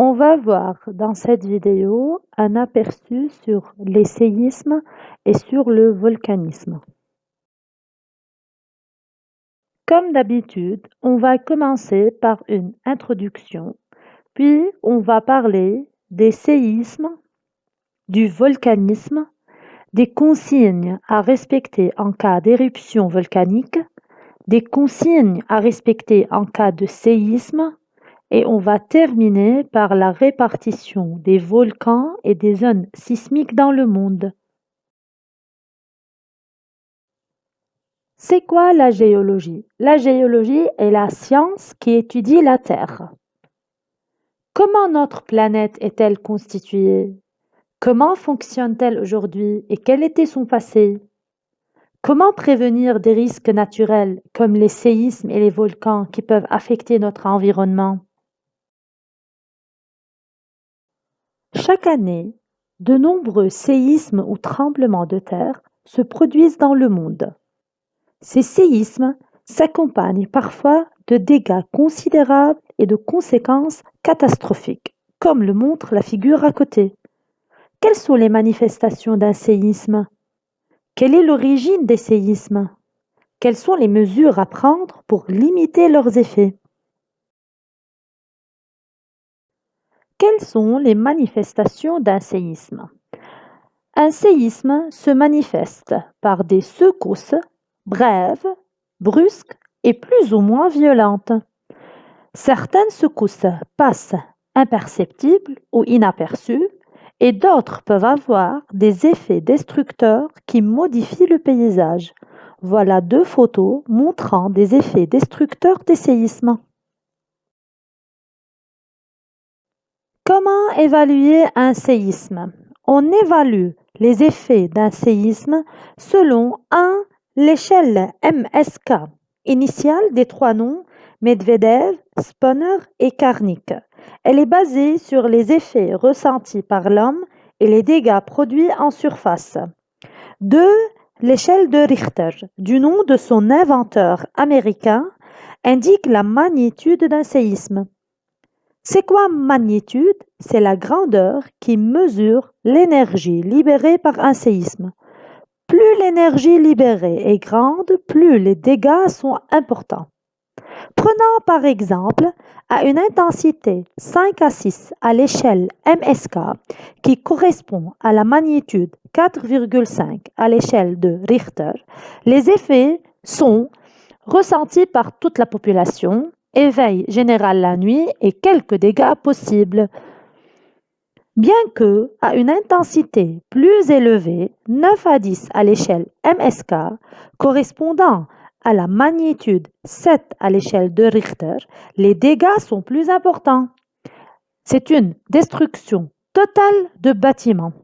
On va voir dans cette vidéo un aperçu sur les séismes et sur le volcanisme. Comme d'habitude, on va commencer par une introduction, puis on va parler des séismes, du volcanisme, des consignes à respecter en cas d'éruption volcanique, des consignes à respecter en cas de séisme, et on va terminer par la répartition des volcans et des zones sismiques dans le monde. C'est quoi la géologie? La géologie est la science qui étudie la Terre. Comment notre planète est-elle constituée? Comment fonctionne-t-elle aujourd'hui et quel était son passé? Comment prévenir des risques naturels comme les séismes et les volcans qui peuvent affecter notre environnement? Chaque année, de nombreux séismes ou tremblements de terre se produisent dans le monde. Ces séismes s'accompagnent parfois de dégâts considérables et de conséquences catastrophiques, comme le montre la figure à côté. Quelles sont les manifestations d'un séisme? Quelle est l'origine des séismes? Quelles sont les mesures à prendre pour limiter leurs effets? Quelles sont les manifestations d'un séisme? Un séisme se manifeste par des secousses brèves, brusques et plus ou moins violentes. Certaines secousses passent imperceptibles ou inaperçues et d'autres peuvent avoir des effets destructeurs qui modifient le paysage. Voilà deux photos montrant des effets destructeurs des séismes. Comment évaluer un séisme? On évalue les effets d'un séisme selon l'échelle MSK, initiale des trois noms Medvedev, Spooner et Karnik. Elle est basée sur les effets ressentis par l'homme et les dégâts produits en surface. 2. L'échelle de Richter, du nom de son inventeur américain, indique la magnitude d'un séisme. C'est quoi magnitude? C'est la grandeur qui mesure l'énergie libérée par un séisme. Plus l'énergie libérée est grande, plus les dégâts sont importants. Prenons par exemple à une intensité 5 à 6 à l'échelle MSK qui correspond à la magnitude 4,5 à l'échelle de Richter, les effets sont ressentis par toute la population, éveil général la nuit et quelques dégâts possibles. Bien que, à une intensité plus élevée, 9 à 10 à l'échelle MSK, correspondant à la magnitude 7 à l'échelle de Richter, les dégâts sont plus importants. C'est une destruction totale de bâtiments.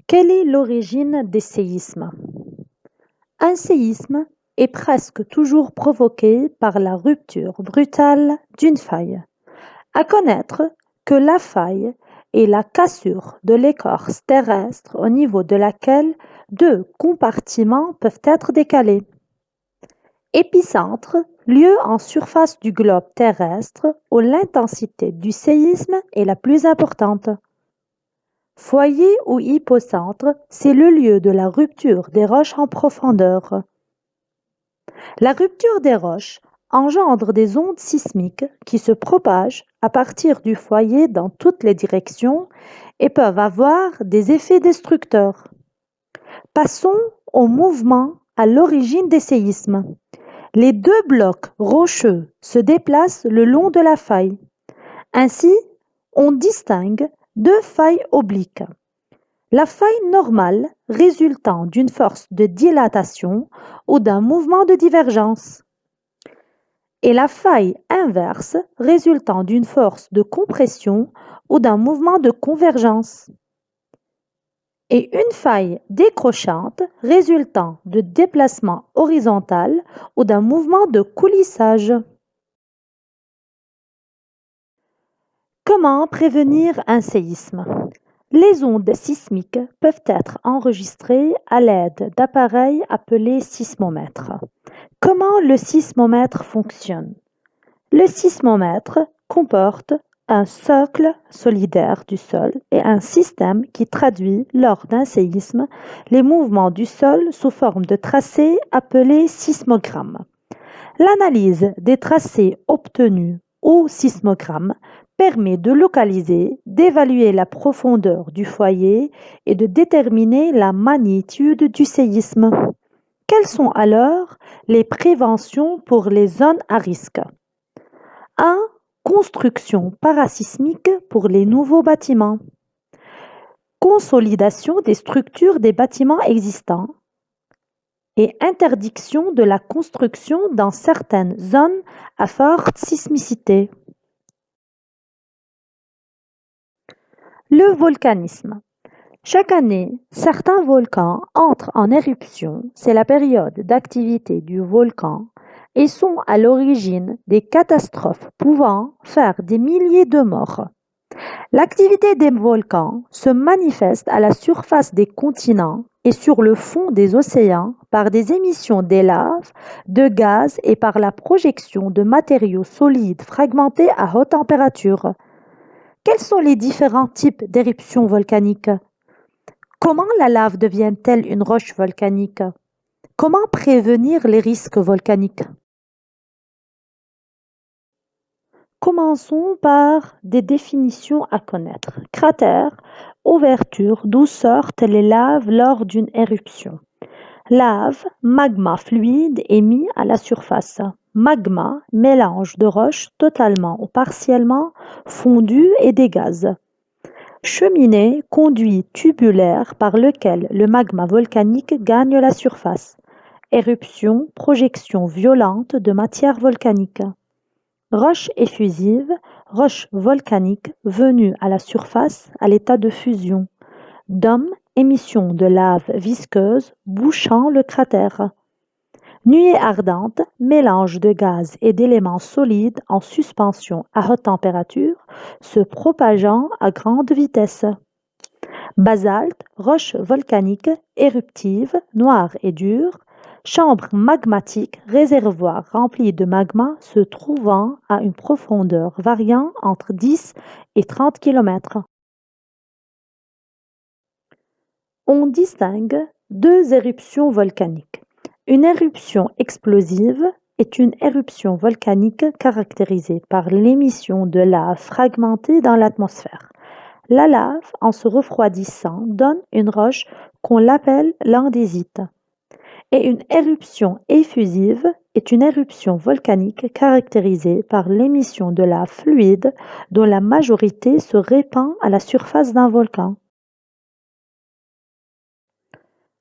Quelle est l'origine des séismes? Un séisme est presque toujours provoqué par la rupture brutale d'une faille. À connaître que la faille est la cassure de l'écorce terrestre au niveau de laquelle deux compartiments peuvent être décalés. Épicentre, lieu en surface du globe terrestre où l'intensité du séisme est la plus importante. Foyer ou hypocentre, c'est le lieu de la rupture des roches en profondeur. La rupture des roches engendre des ondes sismiques qui se propagent à partir du foyer dans toutes les directions et peuvent avoir des effets destructeurs. Passons au mouvement à l'origine des séismes. Les deux blocs rocheux se déplacent le long de la faille. Ainsi, on distingue deux failles obliques. La faille normale résultant d'une force de dilatation ou d'un mouvement de divergence. Et la faille inverse résultant d'une force de compression ou d'un mouvement de convergence. Et une faille décrochante résultant de déplacement horizontal ou d'un mouvement de coulissage. Comment prévenir un séisme? Les ondes sismiques peuvent être enregistrées à l'aide d'appareils appelés sismomètres. Comment le sismomètre fonctionne? Le sismomètre comporte un socle solidaire du sol et un système qui traduit, lors d'un séisme, les mouvements du sol sous forme de tracés appelés sismogrammes. L'analyse des tracés obtenus au sismogramme permet de localiser, d'évaluer la profondeur du foyer et de déterminer la magnitude du séisme. Quelles sont alors les préventions pour les zones à risque? 1. Construction parasismique pour les nouveaux bâtiments. Consolidation des structures des bâtiments existants et interdiction de la construction dans certaines zones à forte sismicité. Le volcanisme. Chaque année, certains volcans entrent en éruption, c'est la période d'activité du volcan, et sont à l'origine des catastrophes pouvant faire des milliers de morts. L'activité des volcans se manifeste à la surface des continents et sur le fond des océans par des émissions des laves, de gaz et par la projection de matériaux solides fragmentés à haute température. Quels sont les différents types d'éruptions volcaniques? Comment la lave devient-elle une roche volcanique? Comment prévenir les risques volcaniques? Commençons par des définitions à connaître. Cratère, ouverture d'où sortent les laves lors d'une éruption. Lave, magma fluide émis à la surface. Magma, mélange de roches totalement ou partiellement fondues et des gaz. Cheminée, conduit tubulaire par lequel le magma volcanique gagne la surface. Éruption, projection violente de matière volcanique. Roche effusive, roche volcanique venue à la surface à l'état de fusion. Dôme, émission de lave visqueuse bouchant le cratère. Nuée ardente, mélange de gaz et d'éléments solides en suspension à haute température, se propageant à grande vitesse. Basalte, roche volcanique, éruptive, noire et dure, chambre magmatique, réservoir rempli de magma se trouvant à une profondeur variant entre 10 et 30 km. On distingue deux éruptions volcaniques. Une éruption explosive est une éruption volcanique caractérisée par l'émission de lave fragmentée dans l'atmosphère. La lave, en se refroidissant, donne une roche qu'on appelle l'andésite. Et une éruption effusive est une éruption volcanique caractérisée par l'émission de lave fluide dont la majorité se répand à la surface d'un volcan.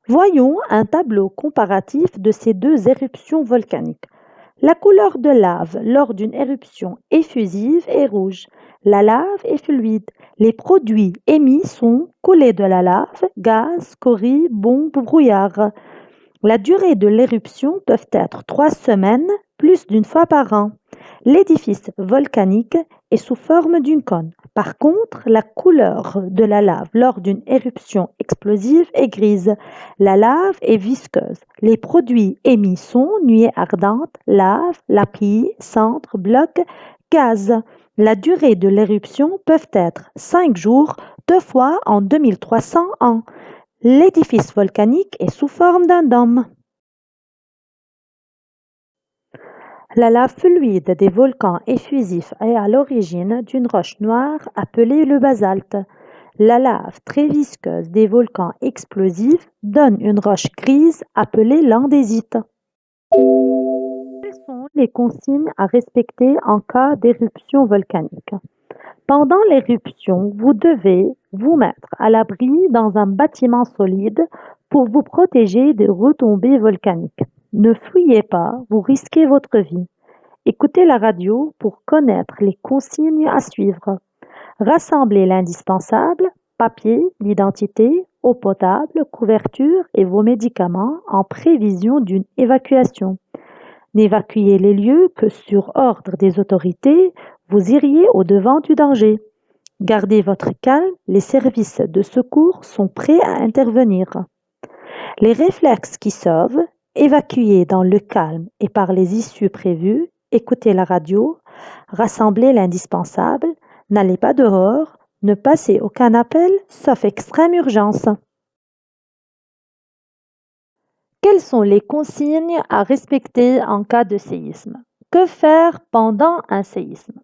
Voyons un tableau comparatif de ces deux éruptions volcaniques. La couleur de lave lors d'une éruption effusive est rouge. La lave est fluide. Les produits émis sont coulées de la lave, gaz, scories, bombes, brouillard. La durée de l'éruption peut être 3 semaines, plus d'une fois par an. L'édifice volcanique est sous forme d'une cône. Par contre, la couleur de la lave lors d'une éruption explosive est grise. La lave est visqueuse. Les produits émis sont nuée ardente, lave, lapis, cendres, blocs, gaz. La durée de l'éruption peut être 5 jours, 2 fois en 2300 ans. L'édifice volcanique est sous forme d'un dôme. La lave fluide des volcans effusifs est à l'origine d'une roche noire appelée le basalte. La lave très visqueuse des volcans explosifs donne une roche grise appelée l'andésite. Quelles sont les consignes à respecter en cas d'éruption volcanique? Pendant l'éruption, vous devez vous mettre à l'abri dans un bâtiment solide pour vous protéger des retombées volcaniques. Ne fuyez pas, vous risquez votre vie. Écoutez la radio pour connaître les consignes à suivre. Rassemblez l'indispensable, papier, l'identité, eau potable, couverture et vos médicaments en prévision d'une évacuation. N'évacuez les lieux que sur ordre des autorités, vous iriez au-devant du danger. Gardez votre calme, les services de secours sont prêts à intervenir. Les réflexes qui sauvent, évacuer dans le calme et par les issues prévues, écoutez la radio, Rassemblez l'indispensable, n'allez pas dehors, ne passez aucun appel sauf extrême urgence. Quelles sont les consignes à respecter en cas de séisme? Que faire pendant un séisme?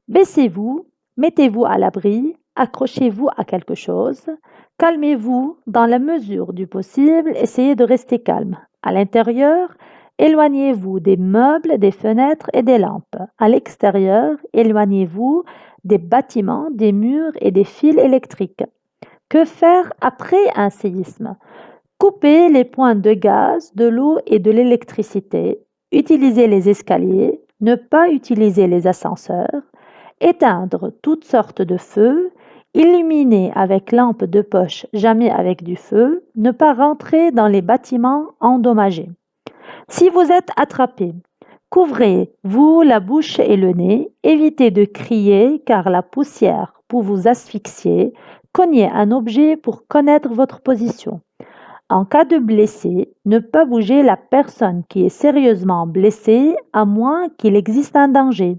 Baissez-vous, mettez-vous à l'abri, accrochez-vous à quelque chose, calmez-vous dans la mesure du possible, essayez de rester calme. À l'intérieur, éloignez-vous des meubles, des fenêtres et des lampes. À l'extérieur, éloignez-vous des bâtiments, des murs et des fils électriques. Que faire après un séisme? Coupez les pointes de gaz, de l'eau et de l'électricité. Utilisez les escaliers. Ne pas utiliser les ascenseurs. Éteindre toutes sortes de feux. Illuminer avec lampe de poche, jamais avec du feu. Ne pas rentrer dans les bâtiments endommagés. Si vous êtes attrapé, couvrez-vous la bouche et le nez. Évitez de crier car la poussière peut vous asphyxier. Cognez un objet pour connaître votre position. En cas de blessé, ne pas bouger la personne qui est sérieusement blessée à moins qu'il existe un danger.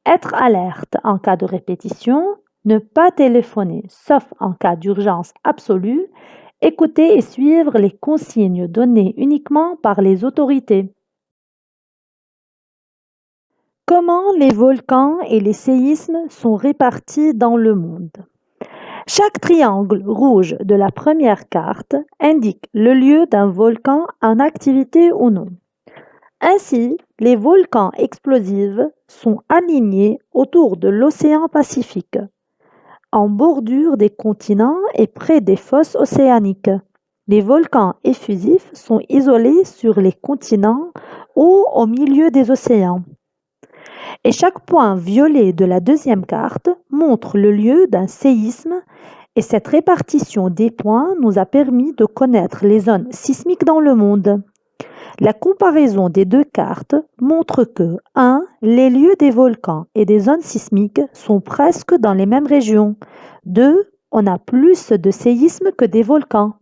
Être alerte en cas de répétition, ne pas téléphoner sauf en cas d'urgence absolue, écouter et suivre les consignes données uniquement par les autorités. Comment les volcans et les séismes sont répartis dans le monde? Chaque triangle rouge de la première carte indique le lieu d'un volcan en activité ou non. Ainsi, les volcans explosifs sont alignés autour de l'océan Pacifique, en bordure des continents et près des fosses océaniques. Les volcans effusifs sont isolés sur les continents ou au milieu des océans. Et chaque point violet de la deuxième carte montre le lieu d'un séisme et cette répartition des points nous a permis de connaître les zones sismiques dans le monde. La comparaison des deux cartes montre que 1. Les lieux des volcans et des zones sismiques sont presque dans les mêmes régions. 2. On a plus de séismes que des volcans.